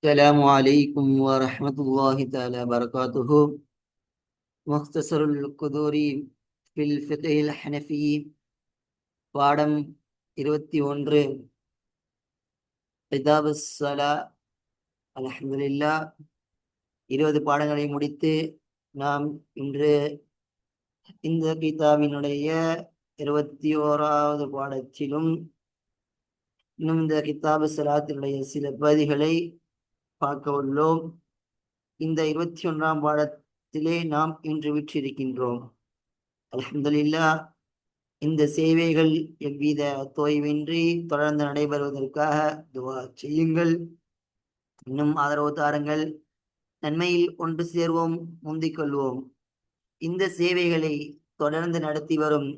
السلام عليكم ورحمة الله تعالى وبركاته. مختصر القدور في الفقه الحنفي பாடம் 21 கிதாப் ஸலா. அல்ஹம்துலில்லாஹ் 20 பாடங்களை முடித்து நாம் இன்று இந்த கிதாபினுடைய 21வது பாடத்திலும் இன்னும் இந்த கிதாபு ஸலாத்தினுடைய சில பகுதிகளை பார்க்க உள்ளோம். இந்த 21ஆம் பாடத்திலே நாம் இன்று விற்றிருக்கின்றோம். அல்ஹம்துலில்லாஹ் இந்த சேவைகள் எவ்வித தொய்வின்றி தொடர்ந்து நடைபெறுவதற்காக துவா செய்யுங்கள். இன்னும் ஆதரவு தாருங்கள். நன்மையில் ஒன்று சேர்வோம், முந்திக் கொள்வோம். இந்த சேவைகளை தொடர்ந்து நடத்தி வரும்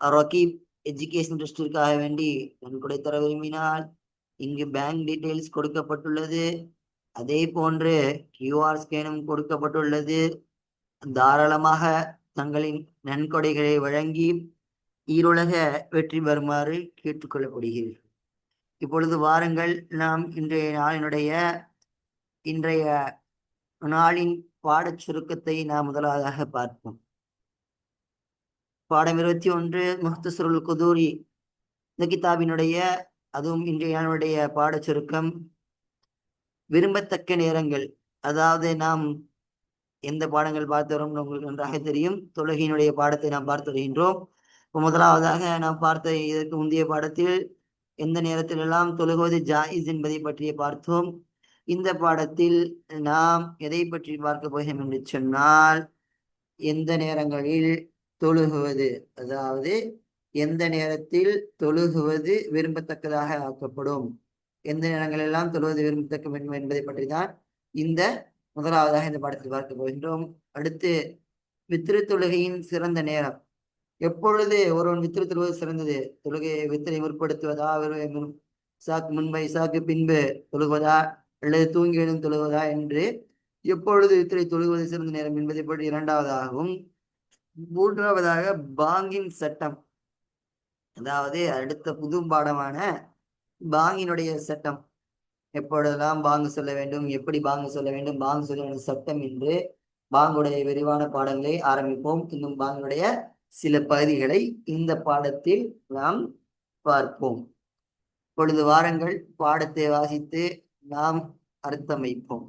ரகீப் எஜுகேஷன் ட்ரஸ்டிற்காக வேண்டி நன்கொடை தர விரும்பினால் இங்கு பேங்க் டீட்டெயில்ஸ் கொடுக்கப்பட்டுள்ளது. அதே போன்று கியூஆர் ஸ்கேனும் கொடுக்கப்பட்டுள்ளது. தாராளமாக தங்களின் நன்கொடைகளை வழங்கி ஈருலக வெற்றி பெறுமாறு கேட்டுக்கொள்ளப்படுகிறீர்கள். இப்பொழுது வாருங்கள், நாம் இன்றைய நாளின் பாடச் சுருக்கத்தை நாம் முதலாவதாக பார்ப்போம். பாடம் 21 முஹ்தஸருல் குதூரி இந்த கிதாபினுடைய, அதுவும் இன்றைய நாளுடைய பாடச் சுருக்கம். விரும்பத்தக்க நேரங்கள், அதாவது நாம் எந்த பாடங்கள் பார்த்து வரோம் உங்களுக்கு நன்றாக தெரியும். தொழுகையினுடைய பாடத்தை நாம் பார்த்து வருகின்றோம். முதலாவதாக நாம் பார்த்த இதற்கு முந்தைய பாடத்தில் எந்த நேரத்திலெல்லாம் தொழுகுவது ஜாயிஸ் என்பதை பற்றிய பார்த்தோம். இந்த பாடத்தில் நாம் எதை பற்றி பார்க்க போகிறோம் என்று சொன்னால், எந்த நேரங்களில் தொழுகுவது, அதாவது எந்த நேரத்தில் தொழுகுவது விரும்பத்தக்கதாக ஆக்கப்படும், எந்த நேரங்களெல்லாம் தொழுவது விரும்பத்தக்க என்பதை பற்றி தான் இந்த முதலாவதாக இந்த பாடத்தில் பார்க்க போகின்றோம். அடுத்து வித்ரு தொழுகையின் சிறந்த நேரம். எப்பொழுது ஒருவன் வித்திரு தொழுவது சிறந்தது? தொழுகையை வித்திரை முற்படுத்துவதா, முன்பை சாக்கு பின்பு தொழுவதா, அல்லது தூங்கி எழுந்து தொழுவதா என்று எப்பொழுது வித்திரை தொழுவது சிறந்த நேரம் என்பதை பற்றி இரண்டாவதாகவும், மூன்றாவதாக பாங்கின் சட்டம், அதாவது அடுத்த புது பாடமான பாங்கினுடைய சட்டம். எப்பொழுதெல்லாம் பாங்கு சொல்ல வேண்டும், எப்படி பாங்கு சொல்ல வேண்டும், பாங்கு சொல்ல வேண்டிய சட்டம் என்று பாங்குடைய விரிவான பாடங்களை ஆரம்பிப்போம். இன்னும் பாங்குடைய சில பகுதிகளை இந்த பாடத்தில் நாம் பார்ப்போம். பொழுது வாரங்கள் பாடத்தை வாசித்து நாம் அர்த்தம் வைப்போம்.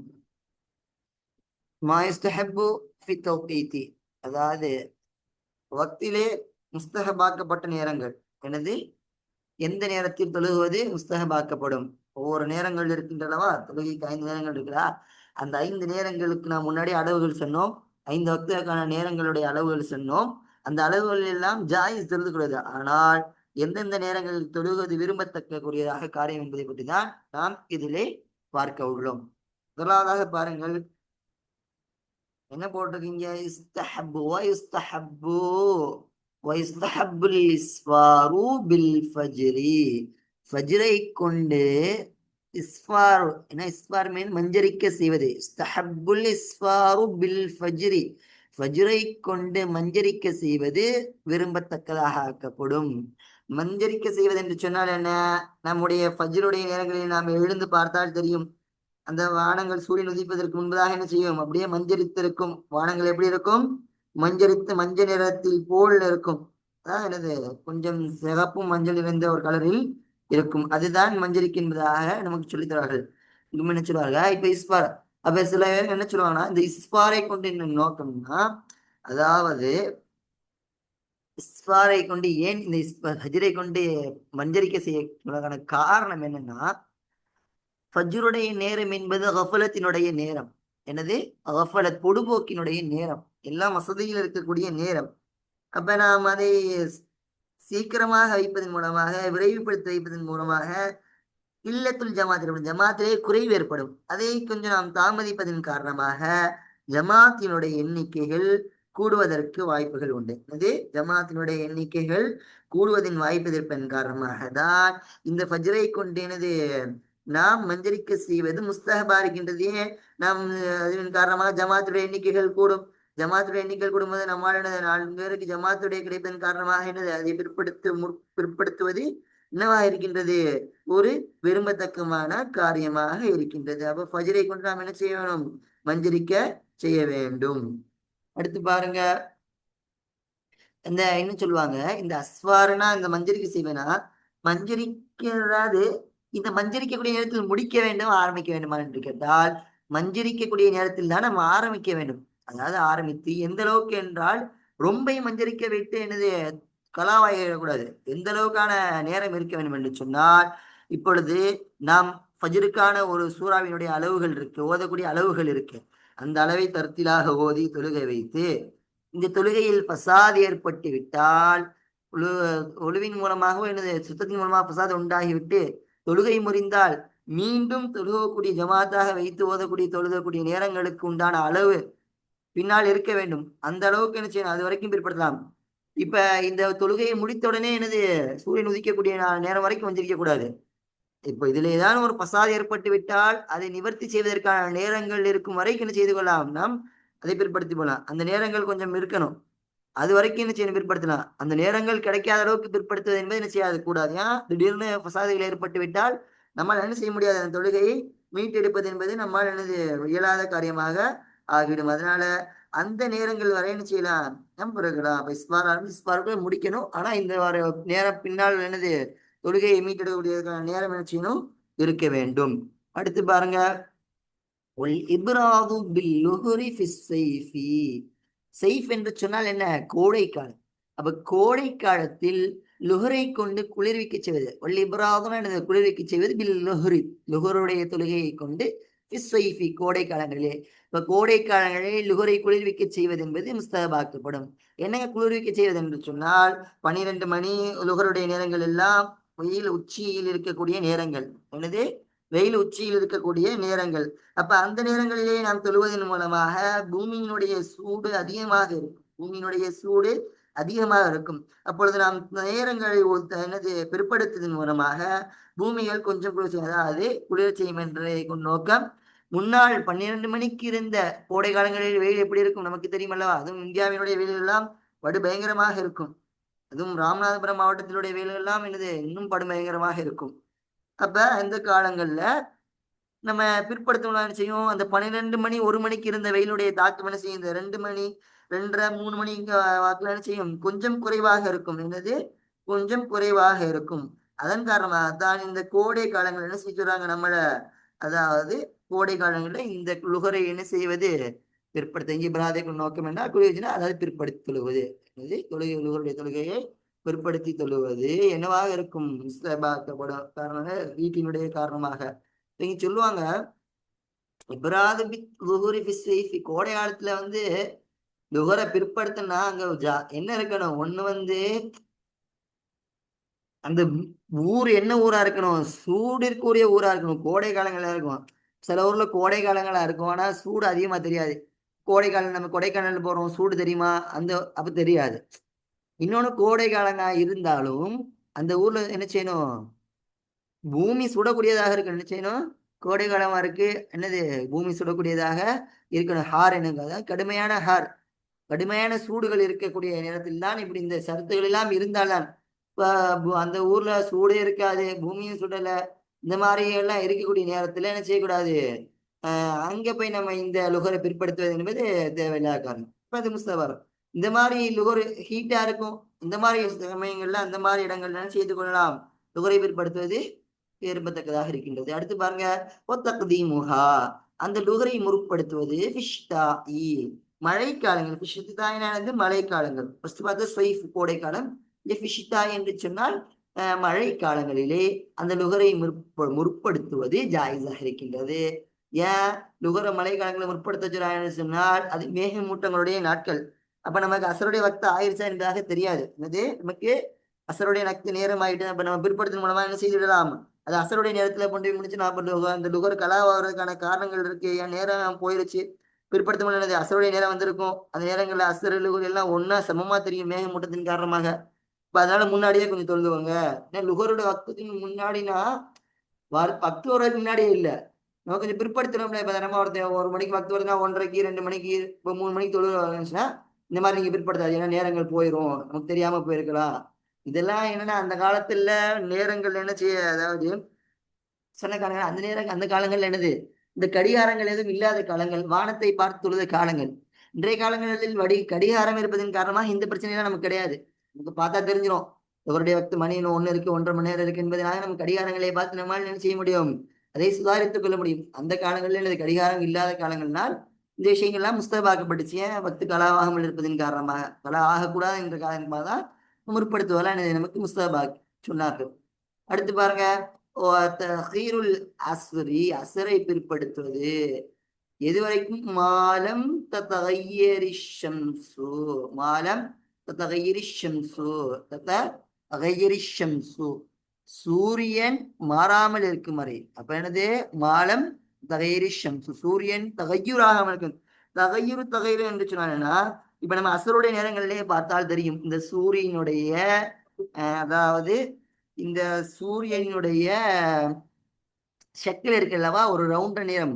அதாவது வக்திலே முஸ்தஹபாக்கப்பட்ட நேரங்கள். எனது எந்த நேரத்தில் தொழுகுவது முஸ்தஹபாக்கப்படும்? ஒவ்வொரு நேரங்கள் இருக்கின்றனவா? தொழுகைக்கு 5 நேரங்கள் இருக்கிறா. அந்த 5 நேரங்களுக்கு நாம் முன்னாடி அளவுகள் சொன்னோம். 5 வக்துக்கான நேரங்களுடைய அளவுகள் சொன்னோம். அந்த அளவுகள் எல்லாம் ஜாயிஸ் தெரிந்துகொள்வது. ஆனால் எந்தெந்த நேரங்களில் தொழுவது விரும்பத்தக்க கூடியதாக காரியம் என்பதை பற்றி தான் நாம் இதிலே பார்க்க உள்ளோம். முதலாவதாக பாருங்கள், என்ன போட்டிருக்கீங்க? இஸ்தஹப்பு வயுஸ்தஹப்பு வயுஸ்தஹப்புல் இஸ்ஃபாரு பில் ஃபஜ்ரி. ஃபஜ்ரை கொண்டு இஸ்ஃபார், என்ன இஸ்ஃபார் மீன் மஞ்சரிக்க செய்வது. இஸ்தஹப்புல் இஸ்ஃபாரு பில் ஃபஜ்ரி, ஃபஜ்ரை கொண்டு மஞ்சரிக்க செய்வது விரும்பத்தக்கதாக ஆக்கப்படும். மஞ்சரிக்க செய்வது என்று சொன்னால் என்ன? நம்முடைய ஃபஜ்ருடைய நேரங்களில் நாம் எழுந்து பார்த்தால் தெரியும், அந்த வானங்கள் சூரியன் உதிப்பதற்கு முன்பதாக என்ன செய்யும்? அப்படியே மஞ்சரித்திருக்கும். வானங்கள் எப்படி இருக்கும்? மஞ்சரித்து மஞ்சள் நிறத்தில் போல் இருக்கும். எனது கொஞ்சம் சிகப்பும் மஞ்சள் நிறைந்த ஒரு கலரில் இருக்கும். அதுதான் மஞ்சரிக்கு என்பதாக நமக்கு சொல்லித் தருவார்கள். என்ன சொல்லுவார்கள்? இப்ப இஸ்பார், அப்ப சில பேர் என்ன சொல்லுவாங்கன்னா, இந்த இஸ்பாரை கொண்டு என்ன நோக்கம்னா, அதாவது இஸ்பாரை கொண்டு ஏன் இந்த ஹஜ்ரை கொண்டு மஞ்சரிக்க செய்ய காரணம் என்னன்னா, ஃபஜ்ருடைய நேரம் என்பது கஃபலத்தினுடைய நேரம். என்னது? கஃபலத், பொடுபோக்கினுடைய நேரம், எல்லாம் வசதியில் இருக்கக்கூடிய நேரம். அப்ப நாம் அதை சீக்கிரமாக வைப்பதன் மூலமாக, விரைவுபடுத்தி வைப்பதன் மூலமாக இல்லத்துல் ஜமாத்திலே குறைவு ஏற்படும். அதை கொஞ்சம் நாம் தாமதிப்பதன் காரணமாக ஜமாத்தினுடைய எண்ணிக்கைகள் கூடுவதற்கு வாய்ப்புகள் உண்டு. அது ஜமாத்தினுடைய எண்ணிக்கைகள் கூடுவதின் வாய்ப்பு இருப்பதன் காரணமாக தான் இந்த ஃபஜ்ரை கொண்டு எனது நாம் மஞ்சரிக்க செய்வது முஸ்தஹபா இருக்கின்றது. நாம் அதன் காரணமாக ஜமாத்துடைய எண்ணிக்கைகள் கூடும். ஜமாத்துடைய எண்ணிக்கைகள் கூடும்போது நம்மால் 4 பேருக்கு ஜமாத்துடைய கிடைப்பதன் காரணமாக என்னது? அதை பிற்படுத்துவது என்னவா இருக்கின்றது? ஒரு விரும்பத்தக்கமான காரியமாக இருக்கின்றது. அப்ப ஃபஜ்ரை கொண்டு நாம் என்ன செய்ய வேணும்? மஞ்சரிக்க செய்ய வேண்டும். அடுத்து பாருங்க, இந்த என்ன சொல்லுவாங்க, இந்த அஸ்வாரனா இந்த மஞ்சரிக்கை செய்வேனா, மஞ்சரிக்கிறது இந்த மஞ்சரிக்கக்கூடிய நேரத்தில் முடிக்க வேண்டும் ஆரம்பிக்க வேண்டுமா என்று கேட்டால், மஞ்சரிக்கக்கூடிய நேரத்தில் தான் நம்ம ஆரம்பிக்க வேண்டும். அதாவது ஆரம்பித்து எந்த அளவுக்கு என்றால், ரொம்ப மஞ்சரிக்க வைத்து என்னது கலாவாயிடக்கூடாது. எந்த அளவுக்கான நேரம் இருக்க வேண்டும் என்று சொன்னால், இப்பொழுது நாம் ஃபஜ்ருக்கான ஒரு சூறாவினுடைய அளவுகள் இருக்கு, ஓதக்கூடிய அளவுகள் இருக்கு. அந்த அளவை தருத்திலாக ஓதி தொழுகை வைத்து, இந்த தொழுகையில் பசாத் ஏற்பட்டு விட்டால், ஒழுவின் மூலமாகவோ எனது சுத்தத்தின் மூலமாக பசாத் உண்டாகிவிட்டு தொழுகை முறிந்தால், மீண்டும் தொழுகக்கூடிய ஜமாத்தாக வைத்து ஓதக்கூடிய தொழுகக்கூடிய நேரங்களுக்கு உண்டான அளவு பின்னால் இருக்க வேண்டும். அந்த அளவுக்கு என்ன செய்யணும்? அது வரைக்கும் பிற்படுத்தலாம். இப்ப இந்த தொழுகையை முடித்த உடனே எனது சூரியன் உதிக்கக்கூடிய நேரம் வரைக்கும் வந்திருக்க கூடாது. இப்போ இதுல ஏதாவது ஒரு பசாது ஏற்பட்டு விட்டால் அதை நிவர்த்தி செய்வதற்கான நேரங்கள் இருக்கும் வரைக்கும் என்ன செய்து கொள்ளலாம்? நாம் அதை பிற்படுத்தி போகலாம். அந்த நேரங்கள் கொஞ்சம் இருக்கணும். அது வரைக்கும் என்ன செய்யணும்? பிற்படுத்தலாம். அந்த நேரங்கள் கிடைக்காத அளவுக்கு பிற்படுத்துவது என்பது என்ன செய்யாது கூடாது. ஏன் திடீர்னு பசாதுகள் ஏற்பட்டு விட்டால் நம்மால் என்ன செய்ய முடியாது? அந்த தொழுகையை மீட்டெடுப்பது என்பது நம்மால் என்னது இயலாத காரியமாக ஆகிவிடும். அதனால அந்த நேரங்கள் வரை என்ன செய்யலாம்? நம்ம பிறகுலாம் அப்ப இஸ்பாருக்கு முடிக்கணும். ஆனா இந்த நேரம் பின்னால் என்னது தொழுகையை மீட்டெடுக்கக்கூடியதுக்கான நேரம் என்ன செய்யணும்? இருக்க வேண்டும். அடுத்து பாருங்க, இப்ராது பில் லுஹுரி ஃபிஸ் ஸைஃபி. செய்ஃப் என்று சொன்னால் என்ன? கோடை காலம். அப்ப கோடை காலத்தில் லுஹரை கொண்டு குளிர்விக்க செய்வது. இப்ராதுனா என்னது? குளிர்விக்க செய்வது பில் லுஹுரி, லுஹருடைய தொழுகையை கொண்டு ஃபிஸ் ஸைஃபி, கோடை காலங்களிலே. இப்ப கோடை காலங்களில் லுஹரை குளிர்விக்க செய்வது என்பது முஸ்தஹபாக்கப்படும். என்னங்க குளிர்விக்க செய்வது என்று சொன்னால், 12 மணி லுஹருடைய நேரங்கள் எல்லாம் வெயில் உச்சியில் இருக்கக்கூடிய நேரங்கள். என்னது? வெயில் உச்சியில் இருக்கக்கூடிய நேரங்கள். அப்ப அந்த நேரங்களிலே நாம் தொழுவதன் மூலமாக பூமியினுடைய சூடு அதிகமாக இருக்கும். பூமியினுடைய சூடு அதிகமாக இருக்கும். அப்பொழுது நாம் நேரங்களை என்னது பிற்படுத்துவதன் மூலமாக பூமிகள் கொஞ்சம் குளிர் செய்யும். அதாவது குளிர் செய்யும் என்ற நோக்கம். முன்னாள் 12 மணிக்கு இருந்த கோடை காலங்களில் வெயில் எப்படி இருக்கும் நமக்கு தெரியுமல்லவா? அதுவும் இந்தியாவினுடைய வெயில் எல்லாம் படு பயங்கரமாக இருக்கும். அதுவும் ராமநாதபுரம் மாவட்டத்தினுடைய வெயில் எல்லாம் என்னது இன்னும் படுபயங்கரமாக இருக்கும். அப்ப இந்த காலங்கள்ல நம்ம பிற்படுத்தணும் என்ன செய்யும்? அந்த 12 மணி 1 மணிக்கு இருந்த வெயிலுடைய தாக்கம் என்ன செய்யும்? இந்த 2 மணி 2:30 3 மணி வாக்குல என்ன செய்யும்? கொஞ்சம் குறைவாக இருக்கும். என்னது? கொஞ்சம் குறைவாக இருக்கும். அதன் காரணமாக தான் இந்த கோடை காலங்கள் என்ன செஞ்சுறாங்க நம்மள, அதாவது கோடை காலங்களில் இந்த லுகரை என்ன செய்வது? பிற்படுத்த. இங்கே பிராதைக்கு நோக்கம் என்ன? குளிர்ச்சினா அதாவது பிற்படுத்தி தொழுவது. தொழுகை லுகருடைய தொழுகையை பிற்படுத்தி தொழுவது என்னவாக இருக்கும்? காரணமாக வீட்டினுடைய காரணமாக இங்க சொல்லுவாங்க, கோடை காலத்துல வந்து லுகரை பிற்படுத்தினா அங்க என்ன இருக்கணும்? ஒண்ணு வந்து அந்த ஊர் என்ன ஊரா இருக்கணும்? சூடிற்குரிய ஊரா இருக்கணும். கோடை காலங்களா இருக்கும். சில ஊர்ல கோடை காலங்களா இருக்கும், ஆனா சூடு அதிகமா தெரியாது. கோடை காலம் நம்ம கொடைக்கானல் போறோம், சூடு தெரியுமா? அப்ப தெரியாது. இன்னொன்னு கோடை காலங்களா இருந்தாலும் அந்த ஊர்ல என்ன செய்யணும்? பூமி சுடக்கூடியதாக இருக்கு. என்ன செய்யணும்? கோடை காலமா இருக்கு, என்னது பூமி சுடக்கூடியதாக இருக்கணும். ஹார் என்னங்க? கடுமையான ஹார், கடுமையான சூடுகள் இருக்கக்கூடிய நேரத்தில் தான் இப்படி இந்த சருத்துகள் எல்லாம் இருந்தால்தான். இப்ப அந்த ஊர்ல சூடே இருக்காது, பூமியும் சுடல, இந்த மாதிரி எல்லாம் இருக்கக்கூடிய நேரத்துல என்ன செய்யக்கூடாது? அங்க போய் நம்ம இந்த லுகரை பிற்படுத்துவது என்பது தேவையில்லாத காரணம். இப்ப அது முஸ்தபர் இந்த மாதிரி லுகர் ஹீட்டா இருக்கும். இந்த மாதிரி சமயங்கள்ல அந்த மாதிரி இடங்கள்ல செய்து கொள்ளலாம். லுகரை பிற்படுத்துவது விரும்பத்தக்கதாக இருக்கின்றது. அடுத்து பாருங்க, ஒத்தக்தீமுஹா, அந்த லுகரை முற்படுத்துவது மழைக்காலங்கள். ஃபிஷ்தாயினானது மழைக்காலங்கள். ஃபர்ஸ்ட் பார்த்தா சொய்ஃப் கோடைக்காலம். ஃபிஷ்தா என்று சொன்னால் மழை காலங்களிலே அந்த லுகரை முற்படுத்துவது ஜாயிஸாக இருக்கின்றது. ஏன் லுகர மழை காலங்களை முற்படுத்த சொன்னால் அது மேகமூட்டங்களுடைய நாட்கள். அப்ப நமக்கு அசருடைய வக்த ஆயிடுச்சா என்பதாக தெரியாது. என்னது? நமக்கு அசருடைய நக்து நேரம் ஆயிட்டு அப்ப நம்ம பிற்படுத்தின் மூலமா என்ன செய்துவிடலாம்? அது அசருடைய நேரத்துல கொண்டு போய் முடிச்சு நான் அந்த லுகர் கலாவாகிறதுக்கான காரணங்கள் இருக்கு. என் நேரம் போயிருச்சு, பிற்படுத்த முடியாது. அசருடைய நேரம் வந்திருக்கும். அந்த நேரங்கள்ல அசர் லுகர் எல்லாம் ஒன்னா சமமா தெரியும் மேகமூட்டத்தின் காரணமாக. இப்ப அதனால முன்னாடியே கொஞ்சம் தொழுதுவாங்க. ஏன்னா லுகரோட வக்தத்தின் முன்னாடினா பக்து வர்றதுக்கு முன்னாடியே இல்லை, நம்ம கொஞ்சம் பிற்படுத்தணும்ல. இப்ப நம்ம ஒருத்தர் 1 மணிக்கு பக்து வருதுன்னா 1:30 2 மணிக்கு இப்போ 3 மணிக்கு தொழுதுச்சுன்னா இந்த மாதிரி நீங்க பிற்படுத்தாது. ஏன்னா நேரங்கள் போயிடும், நமக்கு தெரியாம போயிருக்கலாம். இதெல்லாம் என்னன்னா அந்த காலத்துல நேரங்கள் என்ன செய்ய, அதாவது சொன்ன காலங்கள் அந்த நேரம் அந்த காலங்கள் என்னது, இந்த கடிகாரங்கள் எதுவும் இல்லாத காலங்கள், வானத்தை பார்த்து தொழுத காலங்கள். இன்றைய காலங்களில் கடிகாரம் இருப்பதன் காரணமாக இந்த பிரச்சனைலாம் நமக்கு கிடையாது. நமக்கு பார்த்தா தெரிஞ்சிடும் இவருடைய வக்து மணி இன்னும் 1 இருக்கு, 1:30 மணி நேரம் இருக்கு என்பதனால நம்ம கடிகாரங்களை பார்த்து நம்மால் என்ன செய்ய முடியும், அதை சுதாரித்துக் கொள்ள முடியும். அந்த காலங்களில் எனது கடிகாரம் இல்லாத காலங்கள்னால் இந்த விஷயங்கள்லாம் முஸ்தபாக்கப்பட்டுச்சு. ஏன் வக்து கலாவாகாமல் இருப்பதன் காரணமாக, கலா ஆகக்கூடாது என்ற காரணமாக தான் முற்படுத்துவதெல்லாம் நமக்கு முஸ்தபாக் சொன்னார்கள். அடுத்து பாருங்க, தஹீருல் அஸ்ரி, அசரை பிற்படுத்துவது எதுவரைக்கும், மாலம் ததகையரி ஷம்சு, மாலம் ததகையரி ஷம்சு, ததகையரி ஷம்சு, சூரியன் மாறாமல் இருக்கும் வரை. அப்ப என்னது, மாலம் தகையரி ஷம்சு, சூரியன் தகையுறாகாமல் இருக்கும். தகையுறு என்று சொன்னா, இப்ப நம்ம அசருடைய நேரங்களிலே பார்த்தால் தெரியும், இந்த சூரியனுடைய அதாவது இந்த சூரியனுடைய ஷக்கில் இருக்கு அல்லவா, ஒரு ரவுண்ட் நிறம்.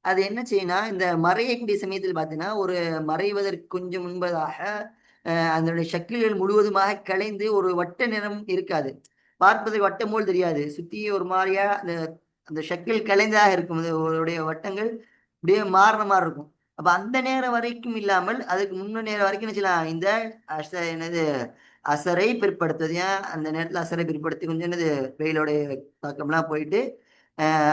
அது என்ன செய்யணும், இந்த மறையக்கூடிய சமயத்தில் பார்த்தீங்கன்னா, ஒரு மறைவதற்கு கொஞ்சம் முன்பதாக அதனுடைய ஷக்கில்கள் முழுவதுமாக கலைந்து ஒரு வட்ட நிறம் இருக்காது, பார்ப்பதற்கு வட்டம் போல் தெரியாது, சுத்தி ஒரு மாதிரியா அந்த அந்த ஷக்கில் கலைந்தாக இருக்கும், அதனுடைய வட்டங்கள் அப்படியே மாறின மாதிரி இருக்கும். அப்ப அந்த நேரம் வரைக்கும் இல்லாமல் அதுக்கு முன்ன நேரம் வரைக்கும் என்ன செய்யலாம், இந்த என்னது அசரை பிற்படுத்துவது. ஏன் அந்த நேரத்தில் அசரை பிற்படுத்தி கொஞ்சம் என்னது வெயிலோடைய தாக்கம்லாம் போயிட்டு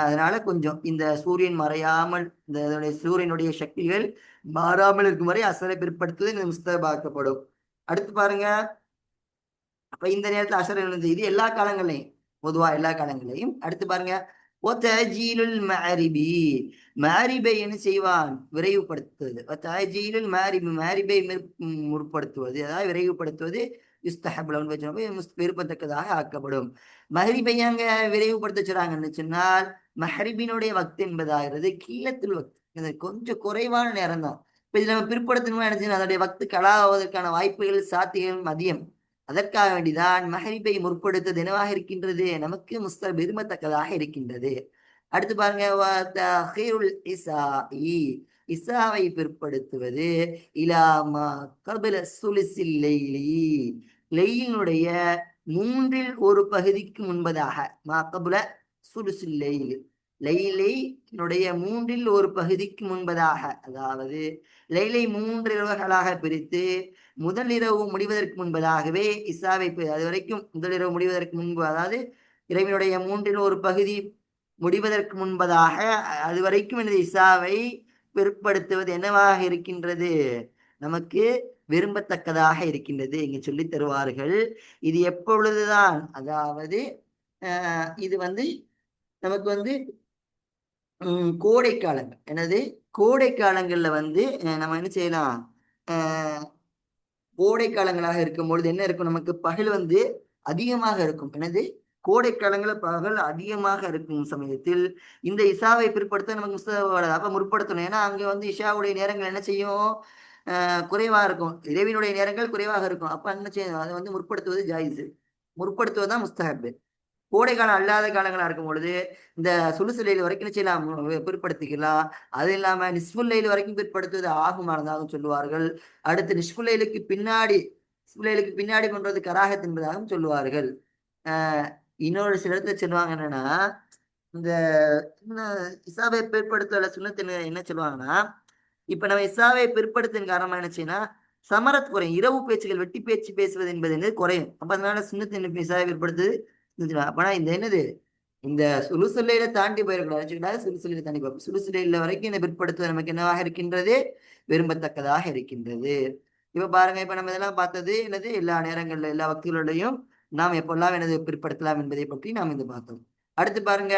அதனால கொஞ்சம் இந்த சூரியன் மறையாமல், இந்த சூரியனுடைய சக்திகள் மாறாமல் இருக்கும் வரை அசரை பிற்படுத்துவது இந்த முஸ்தபாக்கப்படும். அடுத்து பாருங்க, அப்ப இந்த நேரத்தில் அசர் எழுந்தது, இது எல்லா காலங்களையும், பொதுவா எல்லா காலங்களையும். அடுத்து பாருங்க, மாரிபை என்ன செய்வான், விரைவுபடுத்துவது. மாரிபை முற்படுத்துவது, அதாவது விரைவுபடுத்துவது விருப்பத்தக்கதாக ஆக்கப்படும். மஹரிபை அங்க விரைவுபடுத்த சொல்றாங்கன்னு சொன்னால், மஹரிபினுடைய வக்து என்பதாகிறது கீழத்தில் வக்து, கொஞ்சம் குறைவான நேரம் தான். இப்ப இதுல நம்ம பிற்படுத்தணுமா நினைச்சு அதனுடைய வக்து கலாவதற்கான வாய்ப்புகள் சாத்தியம் அதிகம். அதற்காக வேண்டிதான் மஹரிபை முற்படுத்துவது என்னவாக இருக்கின்றது, நமக்கு விரும்பத்தக்கதாக இருக்கின்றது. அடுத்து பாருங்க, இசாவை பிற்படுத்துவது இலாமா கபில லெயிலினுடைய 1/3 பகுதிக்கு முன்பதாக, மாகபுல சுலுசில்லைல், லைலினுடைய 1/3 பகுதிக்கு முன்பதாக, அதாவது லைலை 3 இரவுகளாக பிரித்து முதல் இரவு முடிவதற்கு முன்பதாகவே இசாவை, அது வரைக்கும் முதல் இரவு முடிவதற்கு முன்பு, அதாவது இரவினுடைய 1/3 பகுதி முடிவதற்கு முன்பதாக அது வரைக்கும் எனது இசாவை பிற்படுத்துவது என்னவாக இருக்கின்றது, நமக்கு விரும்பத்தக்கதாக இருக்கின்றது இங்க சொல்லி தருவார்கள். இது எப்பொழுதுதான், அதாவது இது நமக்கு கோடை காலங்கள், எனது கோடை காலங்கள்ல நம்ம என்ன செய்யலாம், கோடை காலங்களாக இருக்கும் பொழுது என்ன இருக்கும், நமக்கு பகல் அதிகமாக இருக்கும். எனது கோடை காலங்களில் பகல் அதிகமாக இருக்கும் சமயத்தில் இந்த இசாவை பிற்படுத்த நமக்கு முஸ்தபாவாது. அப்ப முற்படுத்தணும். ஏன்னா அங்க இஷாவுடைய நேரங்கள் என்ன செய்யும், குறைவாக இருக்கும், இரவினுடைய நேரங்கள் குறைவாக இருக்கும். அப்ப என்ன செய்யணும், அதை முற்படுத்துவது ஜாயிஸ், முற்படுத்துவதுதான் முஸ்தஹப். கோடை காலம் அல்லாத காலங்களா இருக்கும் பொழுது இந்த சுலுசுலையில் வரைக்கும் செய்யலாம், பிற்படுத்திக்கலாம். அது இல்லாம நிஸ்புல்லையில் வரைக்கும் பிற்படுத்துவது ஆகுமானதாகவும் சொல்லுவார்கள். அடுத்து நிஸ்புல்லைலுக்கு பின்னாடி பண்றது கராகத் என்பதாகவும் சொல்லுவார்கள். இன்னொரு சில இடத்துல சொல்லுவாங்க என்னன்னா, இந்த இசாவை பிற்படுத்த சுண்ணத்து என்ன சொல்லுவாங்கன்னா, இப்ப நம்ம இசாவை பிற்படுத்தின் காரணமா என்ன செய்யணும், சமரத் குறையும், இரவு பேச்சுகள் வெட்டி பேச்சு பேசுவது என்பது குறையும். அப்ப அதனால சுண்ணத்து இசாவை பிற்படுத்துது. அப்பனா இந்த என்னது, இந்த சுலுசுலையில தாண்டி போயிடக்கூடாது, சுலுசுலையில தாண்டி போய் சுலுசுலையில வரைக்கும் இந்த பிற்படுத்துவது நமக்கு என்னவாக இருக்கின்றது, விரும்பத்தக்கதாக இருக்கின்றது. இப்ப பாருங்க, இப்ப நம்ம இதெல்லாம் பார்த்தது என்னது, எல்லா நேரங்கள்ல எல்லா வக்துகளிலையும் நாம் எப்பெல்லாம் எனது பிற்படுத்தலாம் என்பதை பற்றி நாம் இந்த பார்த்தோம். அடுத்து பாருங்க,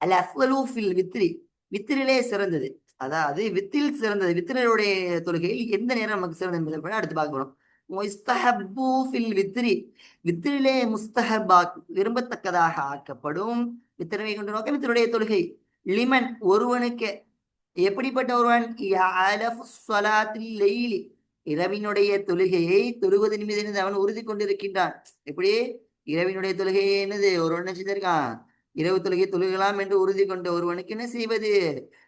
அல் அஃவலு ஃபில் வித்ரி, வித்திரிலே சிறந்தது, அதாவது வித்தில் சிறந்தது, வித்திரனுடைய தொழுகையில் எந்த நேரம் நமக்கு சிறந்தது என்பதை அடுத்து பார்க்கிறோம். வித்திரிலே முஸ்தஹபாக் விரும்பத்தக்கதாக ஆக்கப்படும். வித்திரவை கொண்டு நோக்க வித்தினுடைய தொழுகை, லிமன் ஒருவனுக்கு, எப்படிப்பட்ட ஒருவன், இரவினுடைய தொழுகையை தொழுவதன் மீது அவன் உறுதி கொண்டிருக்கின்றான். எப்படி இரவினுடைய தொழுகையை என்னது ஒருவன் செஞ்சிருக்கான், இரவு தொழுகை தொழுகலாம் என்று உறுதி கொண்ட ஒருவனுக்கு என்ன செய்வது,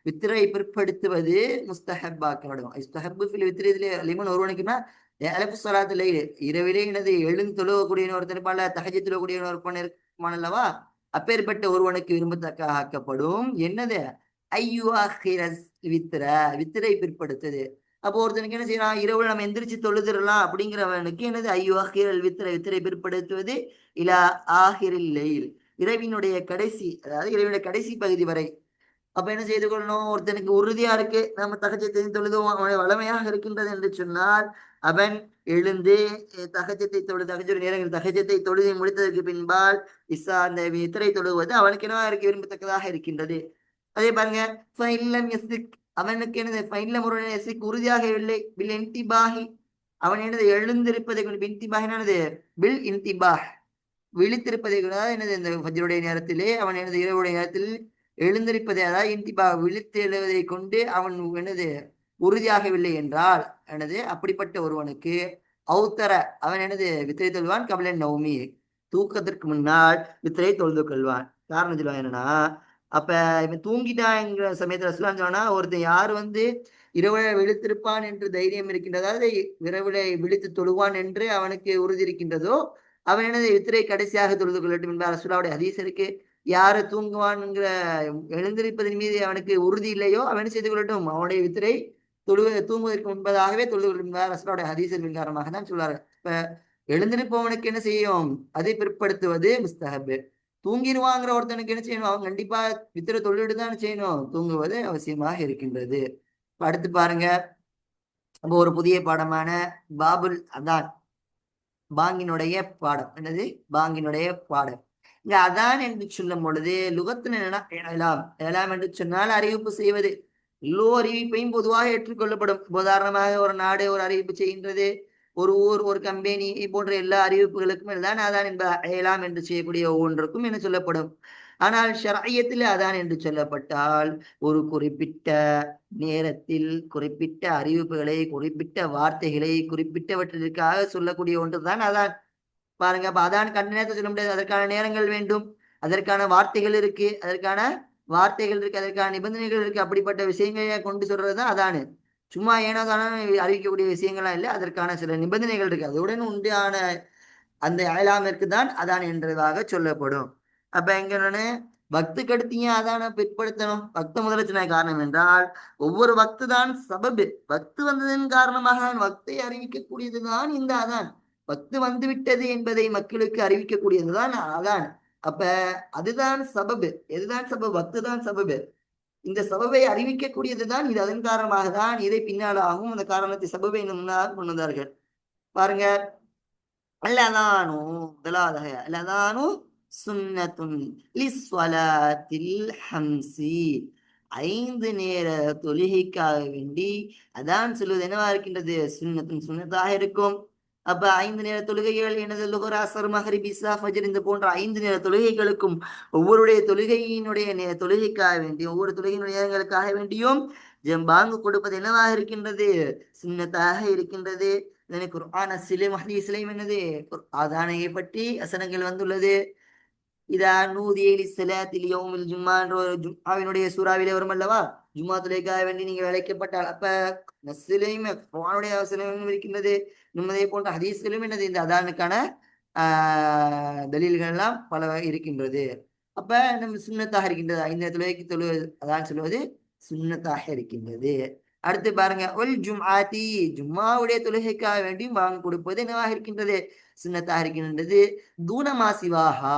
வித்திரை பிற்படுத்துவது முஸ்தஹபாக்கப்படும். லிமன் ஒருவனுக்குன்னா அலப்பு சொலாத்துல இரவிலே எனது எழுந்து தொழுவக்கூடிய ஒருத்தர் இருப்பான்ல, தஹஜ்ஜுத் தொழக்கூடிய ஒருவன் இருப்பான் அல்லவா, அப்பேற்பட்ட ஒருவனுக்கு விரும்பத்தக்க ஆக்கப்படும் என்னது ஐயுஆஹிரஸ் வித்திர, வித்திரை பிற்படுத்துது. அப்போ ஒருத்தனுக்கு என்ன செய்யறான், இரவு நம்ம எந்திரிச்சு தொழுதுறலாம் அப்படிங்கிறவனுக்கு என்னது ஐயுஆஹிரல் வித்திர, வித்திரை பிற்படுத்துவது இலா ஆஹிரில் லைல், இரவினுடைய கடைசி, அதாவது இரவினுடைய கடைசி பகுதி வரை. அப்ப என்ன செய்து கொள்ளணும், ஒருத்தனுக்கு உறுதியா இருக்கு நம்ம தகஜத்தை தொழுதும் அவனுடைய வளமையாக இருக்கின்றது என்று சொன்னால் அவன் எழுந்து தகஜத்தை தொழுது, தகஜுடைய நேரங்கள் தகஜத்தை தொழுது முடித்ததற்கு பின்பால் இசா அந்த இத்திரை தொழுவது அவனுக்கு என்னவா இருக்கு, விரும்பத்தக்கதாக இருக்கின்றது. அதே பாருங்க, அவனுக்கு என்னது ஃபைன்லம் ஒரு உறுதியாக இல்லை பில் இன்திபாஹி, அவன் என்னது எழுந்திருப்பதை கொண்டு, இன்திபாகினானது பில் இன்திபாஹ், விழித்திருப்பதை கூட என்னது இந்த ஃபஜ்ருடைய நேரத்திலே அவன் எனது இரவுடைய நேரத்தில் எழுந்திருப்பதை, அதாவது இன்திபா விழித்து எழுவதை கொண்டு அவன் என்னது உறுதியாகவில்லை என்றால் எனது அப்படிப்பட்ட ஒருவனுக்கு அவுத்தர, அவன் எனது வித்திரை தொழுவான், கபிலன் நௌமி, தூக்கத்திற்கு முன்னால் வித்திரை தொழுது கொள்வான். காரணம் சொல்லுவான் என்னன்னா, அப்ப இவன் தூங்கிட்டாங்கிற சமயத்துல சொன்னா ஒருத்தன் யார் வந்து இரவுல விழித்திருப்பான் என்று தைரியம் இருக்கின்றது, அதாவது இரவுல விழித்து தொழுவான் என்று அவனுக்கு உறுதி இருக்கின்றதோ அவன் எனது வித்திரை கடைசியாக தொழுது கொள்ளட்டும் என்பார் ரசூலுல்லாஹ்வுடைய ஹதீஸ் இருக்கு. யாரு தூங்குவான்ங்கிற எழுந்திருப்பதன் மீது அவனுக்கு உறுதி இல்லையோ அவன் செய்து கொள்ளட்டும், அவனுடைய வித்திரை தூங்குவதற்கு முன்பதாகவே தொழுது கொள்ளும் என்பார் ரசூலுல்லாஹ்வுடைய ஹதீஸின் காரணமாக தான் சொல்றாரு. இப்ப எழுந்திருப்பவனுக்கு என்ன செய்யும், அதை பிற்படுத்துவது முஸ்தஹப். தூங்கிடுவாங்கிற ஒருத்தனுக்கு என்ன செய்யணும், அவன் கண்டிப்பா வித்திரை தொழுது தான் செய்யணும், தூங்குவது அவசியமாக இருக்கின்றது. அடுத்து பாருங்க, நம்ம ஒரு புதிய பாடமான பாபுல் அதான், பாங்கினுடைய பாடம். என்னது பாங்கினுடைய பாடம். இங்க அதான் என்று சொல்லும் பொழுது லுகத்துல என்னன்னா ஏலாம், ஏலாம் என்று சொன்னால் அறிவிப்பு செய்வது. எல்லோ அறிவிப்பையும் பொதுவாக ஏற்றுக்கொள்ளப்படும். உதாரணமாக ஒரு நாடு ஒரு அறிவிப்பு செய்கின்றது, ஒரு ஊர் ஒரு கம்பெனி போன்ற எல்லா அறிவிப்புகளுக்கும் எல்லாம் அதான் என்ப ஏலாம் என்று செய்யக்கூடிய ஒவ்வொன்றுக்கும் என்ன சொல்லப்படும். ஆனால் ஷரஐயத்தில் அதான் என்று சொல்லப்பட்டால் ஒரு குறிப்பிட்ட நேரத்தில் குறிப்பிட்ட அறிவிப்புகளை, குறிப்பிட்ட வார்த்தைகளை, குறிப்பிட்டவற்றிற்காக சொல்லக்கூடிய ஒன்றுதான் அதான். பாருங்க, அப்ப அதான் கண்ட நேரத்தை சொல்ல முடியாது, அதற்கான நேரங்கள் வேண்டும், அதற்கான வார்த்தைகள் இருக்கு, அதற்கான வார்த்தைகள் இருக்கு, அதற்கான நிபந்தனைகள் இருக்கு. அப்படிப்பட்ட விஷயங்களை கொண்டு சொல்றதுதான் அதானு. சும்மா ஏனோ தானோ அறிவிக்கக்கூடிய விஷயங்கள்லாம் இல்லை, அதற்கான சில நிபந்தனைகள் இருக்கு, அதுடன் உண்டான அந்த அயலாமிற்கு தான் அதான் என்றதாக சொல்லப்படும். அப்ப எங்கன்னு பக்து கடுத்திய அதான பிற்படுத்தணும், பக்த முதல சொன்ன காரணம் என்றால் ஒவ்வொரு பக்து தான் சபபு, பக்து வந்ததன் காரணமாக பக்தை அறிவிக்கக்கூடியதுதான் இந்த அதான். பக்து வந்து விட்டது என்பதை மக்களுக்கு அறிவிக்கக்கூடியதுதான் அதான். அப்ப அதுதான் சபபு. எதுதான் சபபு, பக்து தான் சபபு. இந்த சபபை அறிவிக்கக்கூடியதுதான் இது, அதன் காரணமாக தான் இதை பின்னாலாகவும் அந்த காரணத்தை சபபை முன்னாக கொண்டு வந்தார்கள். பாருங்க, அல்லதானு முதலாவதாக அல்லதானு சுன்னத்துன் லிஸ்வலாத்தில் ஹம்சி, 5 நேர தொழுகைக்காக வேண்டி அதான் சொல்வது என்னவா இருக்கின்றது, சுன்னத்துன் சுன்னத்தாக இருக்கும். அப்ப 5 நேர தொழுகைகள் எனது லுஹர் அஸ்ர் மக்ரிப் இஷா ஃபஜ்ர் இந்த போன்ற 5 நேர தொழுகைகளுக்கும் ஒவ்வொருடைய தொழுகையினுடைய தொழுகைக்காக வேண்டி, ஒவ்வொரு தொழுகையினுடைய நேரங்களுக்காக வேண்டியும் ஜம்பாங்கு கொடுப்பது என்னவாக இருக்கின்றது, சுன்னத்தாக இருக்கின்றது. குர்ஆன் சிலையும் ஹதீஸ்லையும் என்னது அதானையை பற்றி வசனங்கள் வந்துள்ளது. இதா நூதிய ஸலாத்தில் யௌமில் ஜும்மா என்ற ஒரு ஜும்ஆவினுடைய சூறாவிலே வரும் அல்லவா, ஜும்மா தொழுகைக்காக வேண்டி நீங்கள் அழைக்கப்பட்டால், அப்ப நஸ்ஸிலையும் குர்ஆனுடைய வசனமும் இருக்கின்றது, நம்மதை போன்ற ஹதீஸ்களும் என்னது இந்த அதானுக்கான தலீல்கள் எல்லாம் பல இருக்கின்றது. அப்ப நம்ம சுன்னத்தாக இருக்கின்றது, இந்த தொழுகைக்கு அதான் சொல்லுவது சுன்னத்தாக இருக்கின்றது. அடுத்து பாருங்க, ஒல் ஜும்ஆத்தி, ஜும்மாவுடைய தொழுகைக்காக வேண்டி வாங்க கொடுப்பது என்னவாக இருக்கின்றது, சுன்னத்தாக இருக்கின்றது. தூன மாசிவாஹா,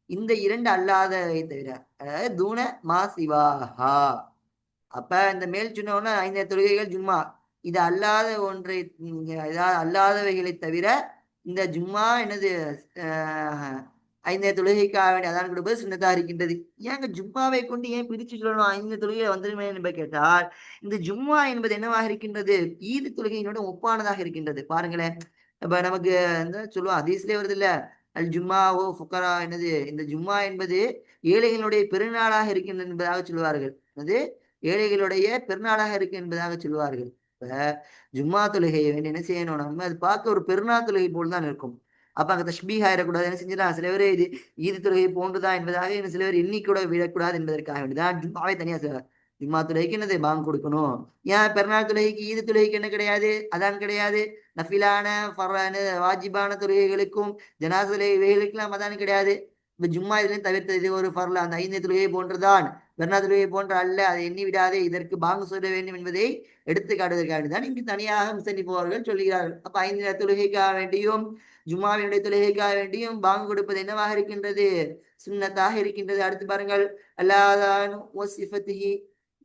இந்த 2 அல்லாதவை தவிர, அதாவது தூன மாசிவாஹா. அப்ப இந்த மேல் சொன்ன 5 தொழுகைகள் ஜும்மா, இது அல்லாத ஒன்றை, ஏதாவது அல்லாதவைகளை தவிர இந்த ஜும்மா என்னது 5 தொழுகைக்காக வேண்டிய அதான் கொடுப்பது சுன்னத்தா இருக்கின்றது. ஏங்க ஜும்மாவை கொண்டு ஏன் பிரிச்சு சொல்லணும், 5 தொழுகை வந்துருமே என்று கேட்டால், இந்த ஜும்மா என்பது என்னவாக இருக்கின்றது, ஈது தொழுகையினோட ஒப்பானதாக இருக்கின்றது. பாருங்களேன், இப்ப நமக்கு சொல்லுவோம் ஹதீஸ்லயே வருது இல்ல, அல் ஜும்மா ஓ ஃபுக்கரா, என்னது இந்த ஜும்மா என்பது ஏழைகளுடைய பெருநாளாக இருக்கின்றது என்பதாக சொல்லுவார்கள். அது ஏழைகளுடைய பெருநாளாக இருக்கு என்பதாக சொல்லுவார்கள். இப்ப ஜும்மா தொழுகையை வேண்டி என்ன செய்யணும், நம்ம அது பார்க்க ஒரு பெருநாள் தொழுகை போல் தான் இருக்கும். அப்ப அங்க தஷ்பீஹ் ஆயிடக்கூடாது, என்ன செஞ்சிடலாம், சில பேர் இது ஈது தொழுகை போன்றுதான் என்பதாக சில பேர் எண்ணிக்கூட விடக்கூடாது என்பதற்காக வேண்டிதான் ஜும்மாவை தனியா ஜும்மா தொழுகைக்கு என்னது பாங்கு கொடுக்கணும். ஏன் பெருநாள் தொழுகைக்கு ஈது தொழுகைக்கு என்ன கிடையாது, அதான் கிடையாது. நஃபிலான வாஜிபான தொழுகைகளுக்கும் ஜனாச தொழுகைகளுக்கெல்லாம் அதான் கிடையாது. இப்ப ஜும்மா இதுலையும் தவிர்த்தது இது ஒரு ஃபர்ல, அந்த 5 தொழுகை போன்றுதான், பெருநாள் தொழுகை போன்ற அல்ல, அதை எண்ணி விடாதே, இதற்கு பாங்கு சொல்ல வேண்டும் என்பதை எடுத்து காட்டுவதற்காக தான் இங்கு தனியாக முசன்னிப்பவர்கள் சொல்கிறார்கள். அப்ப 5 தொழுகைக்காக வேண்டியும் ஜும்மாவினுடைய தொழுகைக்காக வேண்டியும் பாங்கு கொடுப்பது என்னவாக இருக்கின்றது, சுன்னத்தாக இருக்கின்றது. அடுத்து பாருங்கள், அல்லாதான்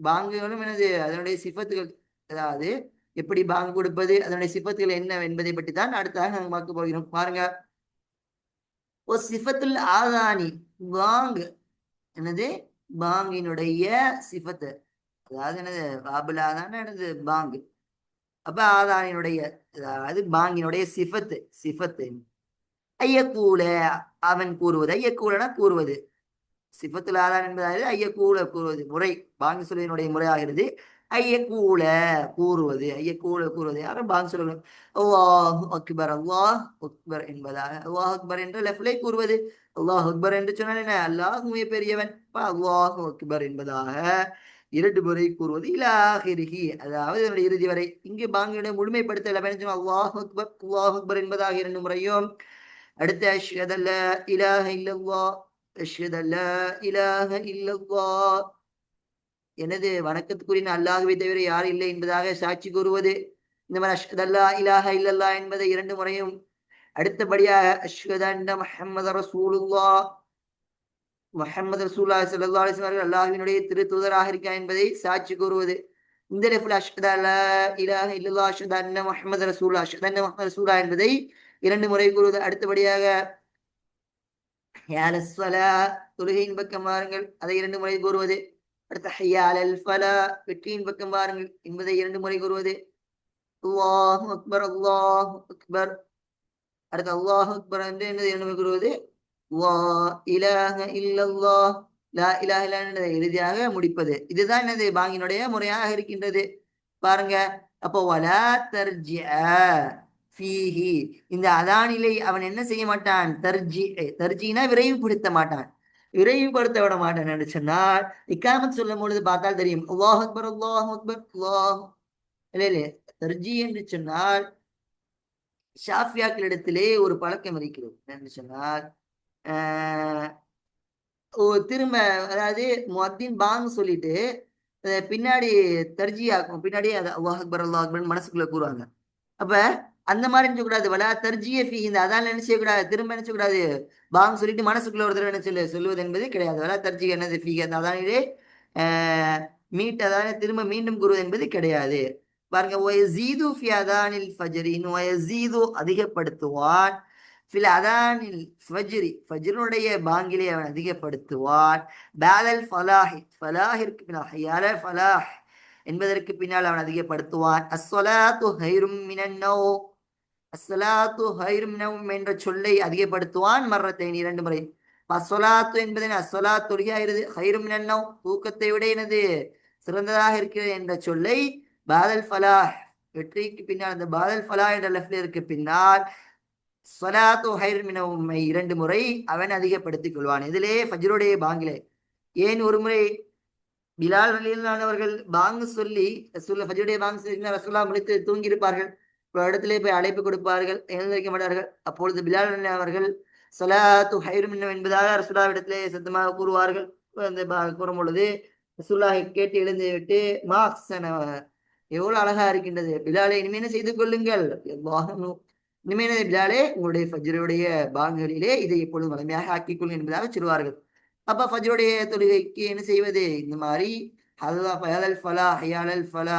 பாங்குகளும் என்னது அதனுடைய சிஃபத்துகள், அதாவது எப்படி பாங்கு கொடுப்பது, அதனுடைய சிஃபத்துகள் என்ன என்பதை பற்றி தான் அடுத்தாக நாங்கள் பார்க்க போகிறோம். பாருங்க, ஒரு சிஃபத்துல் ஆதானி, பாங்கு என்னது பாங்கினுடைய சிஃபத்து, அதாவது என்னது பாபுலாதான என்னது பாங்கு. அப்ப ஆதானினுடைய அதாவது பாங்கினுடைய சிஃபத்து, சிஃபத்து ஐயக்கூல அவன் கூறுவது, ஐயக்கூலனா கூறுவது, சிஃபத்துல் ஆதான் என்பதாவது ஐயக்கூல கூறுவது முறை, பாங்கு சொல்வதனுடைய முறையாகிறது. ஐயக்கூல கூறுவது, ஐயக்கூல கூறுவது யாரும் பாங்கு சொல்லணும். அல்லாஹ் அக்பர், அல்லாஹ் அக்பர் என்பதாக, அல்லாஹ் அக்பர் என்ற லெஃப்லை கூறுவது. அல்லாஹ் அக்பர் என்று சொன்னால் என்ன, அல்லாஹுமே பெரியவன், அல்லாஹ் அக்பர் என்பதாக 2 முறை கூறுவது. இலாஹிரிஹி, அதாவது இதனுடைய இறுதி வரை. இங்கு பாங்கினுடைய முழுமைப்படுத்தல பயணிச்சோம், அல்லாஹ் அக்பர், அல்லாஹ் அக்பர் என்பதாக 2 முறையும். அடுத்து அஷ்ஹது அல்லா இலாஹ இல்லல்லாஹ், அஷ்ஹது அல்லா இலாஹ இல்லல்லாஹ், எனது வணக்கத்துக்குரிய அல்லாஹ்வை தவிர யார் இல்லை என்பதாக சாட்சி கூறுவது. இந்த மாதிரி அஷ்ஹது அல்லா இலாஹ இல்லல்லாஹ் என்பதை 2 முறையும். அடுத்தபடியாக அஷ்ஹது அன்ன முஹம்மது ரசூலுல்லாஹ், முஹம்மது ரசூலுல்லாஹி ஸல்லல்லாஹு அலைஹி வஸல்லம் அல்லாஹ்வினுடைய திரு தூதராக இருக்கிறார் என்பதை சாட்சி கூறுவது. இந்த இடத்துல அஷ்ஹது அல்லா இலாஹ இல்லல்லாஹ், அஷ்ஹது அன்ன முஹம்மது ரசூலுல்லாஹ், அஷ்ஹது அன்ன முஹம்மது ரசூலுல்லாஹ் என்பதை 2 முறை கூறுவது. அடுத்தபடியாக தொழுகையின் பக்கம் வாருங்கள், அதை 2 முறை கூறுவது. அடுத்த ஹையாலல் ஃபலா, வெற்றியின் பக்கம் வாருங்கள் என்பதை 2 முறை கூறுவது. அல்லாஹு அக்பர், அல்லாஹு அக்பர். அடுத்து அல்லாஹு அக்பர் என்று என்னது 2 முறை கூறுவது. லா இலாஹ இல்லல்லாஹ், லா இலாஹ இல்லல்லாஹ் என்பதை இறுதியாக முடிப்பது. இதுதான் என்னது பாங்கினுடைய முறையாக இருக்கின்றது. பாருங்க, அப்போ வலா தர்ஜிஅ ஃபீஹி, இந்த அதானிலை அவன் என்ன செய்ய மாட்டான், தர்ஜினா விரைவுபடுத்த மாட்டான், விரைவுபடுத்த விட மாட்டான் என்று சொன்னால், இக்காமத் சொல்லும் பொழுது பார்த்தால் தெரியும், அல்லாஹ் அக்பர், அல்லாஹ் அக்பர், அல்லாஹ் இல்ல தர்ஜி என்று சொன்னால் ஷாஃபியாக்களிடத்திலே ஒரு பழக்கம் இருக்கிறது என்று சொன்னால், திரும்ப அதாவது முஅத்தின் பாங்கு சொல்லிட்டு பின்னாடி தர்ஜியாக்கும், பின்னாடி அதை அல்லாஹ் அக்பர், அல்லாஹ் அக்பர் மனசுக்குள்ள கூறுவாங்க. அப்ப அந்த மாதிரி நினைச்சக்கூடாது, வலா தர்ஜிய ஃபீ, இந்த அதான் என்ன செய்யக்கூடாது, திரும்ப நினைச்சக்கூடாது, பாங்க சொல்லிட்டு மனசுக்குள்ள ஒரு தடவை என்ன சொல்லுவது என்பது கிடையாது. வலா தர்ஜி என்னது ஃபீ, அந்த அதானிலே மீட் அதான திரும்ப மீண்டும் கூறுவது என்பது கிடையாது. பாருங்க, வயஸீது ஃபி அதானில் ஃபஜ்ரி, வயஸீது அதிகப்படுத்துவான், ஃபில் அதானில் ஃபஜ்ரி, ஃபஜ்ருடைய பாங்கிலே அவன் அதிகப்படுத்துவான், பாதல் ஃபலாஹி, ஃபலாஹிற்கு பின்னால், ஹய்யால ஃபலாஹ் என்பதற்கு பின்னால் அவன் அதிகப்படுத்துவான். அஸ்ஸலாத்து ஹைரும் மினன் நௌம், அஸ்ஸலாத்து ஹைரும் மினன் நௌம் என்ற சொல்லை அதிகப்படுத்துவான் மர்ரத்தைன் 2 முறை. அஸ்ஸலாத்து என்பது அஸ்ஸலாத் தொழுகையாகிறது, ஹைரும் மினன் நௌம் தூக்கத்தை விட எனது சிறந்ததாக இருக்கிறது என்ற சொல்லை பாதல் ஃபலாஹ், வெற்றிக்கு பின்னால் அந்த பாதல் ஃபலாஹ் என்ற லெஃப்ட்ல பின்னால் ஸலாத்து ஹைரும் மினன் நௌம் 2 முறை அவன் அதிகப்படுத்திக் கொள்வான். இதிலே ஃபஜ்ருடைய பாங்கிலே. ஏன் ஒரு முறை பிலால் ரலியல்லாஹு அவர்கள் பாங்கு சொல்லி ரசூலுல்லாஹ் ஃபஜ்ருடைய பாங்கு சொல்லி ரசூலுல்லாஹ் முடித்து தூங்கி இருப்பார்கள், இடத்திலே போய் அழைப்பு கொடுப்பார்கள், எழுந்திருக்க மாட்டார்கள். அப்பொழுது பிலால் ரலியல்லாஹு அவர்கள் ஸலாத்து ஹைரும் மினன் என்பதாக ரசூலுல்லாஹ் இடத்திலே சத்தமாக கூறுவார்கள். அந்த கூறும் பொழுது ரசூலுல்லாஹ் கேட்டு எழுந்து விட்டு, மாக்சன, எவ்வளவு அழகா இருக்கின்றது பிலாலே, இனிமே என்ன செய்து கொள்ளுங்கள், இனிமே பிலாலே உங்களுடைய ஃபஜ்ருடைய பாங்குகளிலே இதை எப்பொழுதும் வலிமையாக ஆக்கிக் கொள்ளுங்கள் என்பதாக சொல்வார்கள். அப்ப ஃபஜ்ருடைய தொழுகைக்கு என்ன செய்வது, இந்த மாதிரி ஹலல் ஃபலா, ஹையாலல் ஃபலா,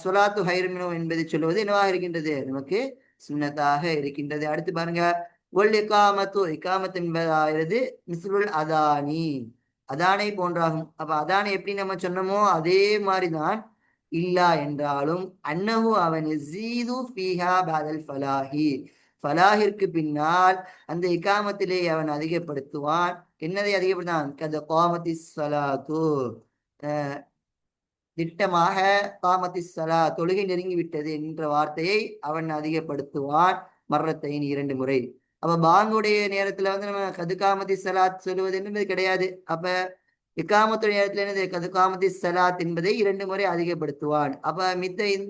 ஸலாத்து ஹைரும் மினன் நௌம் என்பதை சொல்லுவது என்னவாக இருக்கின்றது, நமக்கு சுன்னத்தாக இருக்கின்றது. அடுத்து பாருங்க, ஒல் இகாமத்து, இகாமத் என்பதாவது மிஸ்லுல் அதானி, அதானை போன்றாகும். அப்ப அதானை எப்படி நம்ம சொன்னோமோ அதே மாதிரிதான், இல்லா என்றாலும் அன்னஹு அவன் யஸீது ஃபீஹா பாதல் ஃபலாஹி, ஃபலாஹிற்கு பின்னால் அந்த இகாமத்திலே அவன் அதிகப்படுத்துவான். என்னதை அதிகப்படுத்தான், கத காமத்தி ஸலாத்து, திட்டமாக காமத்தி ஸலா தொழுகை நெருங்கி விட்டது என்ற வார்த்தையை அவன் அதிகப்படுத்துவான் மர்ரத்தைன் 2 முறை. அப்ப பாங்குடைய நேரத்துல நம்ம கது காமத்தி ஸலாத் சொல்லுவது என்பது கிடையாது. அப்ப இக்காமத்துடைய நேரத்தில் என்னது கதுகாமதி சலாத் என்பதை 2 முறை அதிகப்படுத்துவான். அப்ப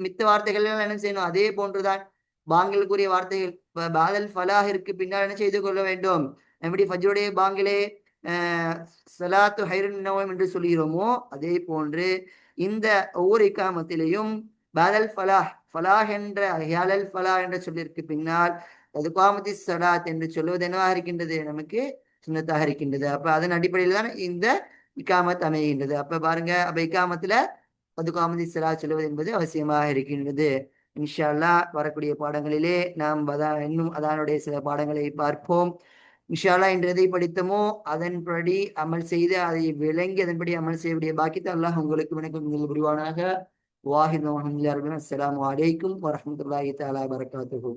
மித்த வார்த்தைகள் எல்லாம் என்ன செய்யணும்? அதே போன்றுதான் பாங்கிலுக்குரிய வார்த்தைகள். பாதல் ஃபலாஹிற்கு பின்னால் என்ன செய்து கொள்ள வேண்டும்? எப்படி ஃபஜ்ருடைய பாங்கிலே சலாத்து ஹைருன் நவம் என்று சொல்கிறோமோ அதே போன்று இந்த ஒவ்வொரு இக்காமத்திலையும் பாதல் ஃபலாஹ் என்ற ஹியாலல் ஃபலாஹ் என்ற சொல்லிற்கு பின்னால் கதுகாமதி சலாத் என்று சொல்லுவது என்னவாக இருக்கின்றது? நமக்கு சுன்னத்தாக இருக்கின்றது. அப்ப அதன் அடிப்படையில் தான் இந்த இக்காமத் அமைகின்றது. அப்ப பாருங்க, அப்ப இக்காமத்துல கதுகாமதி சலாத் சொல்லுவது என்பது அவசியமாக இருக்கின்றது. இன்ஷா அல்லாஹ் வரக்கூடிய பாடங்களிலே நாம் இன்னும் அதனுடைய சில பாடங்களை பார்ப்போம். இன்ஷா அல்லாஹ் இன்று எதை படித்தோமோ அதன்படி அமல் செய்து அதை விளங்கி அதன்படி அமல் செய்யக்கூடிய பாக்கியத்தை அல்லாஹ் உங்களுக்கு எனக்கு புரிவானாக. வாஹித் அஸ்ஸலாமு அலைக்கும் வரஹ்மத்துல்லாஹி தஆலா வபரகாத்துஹு.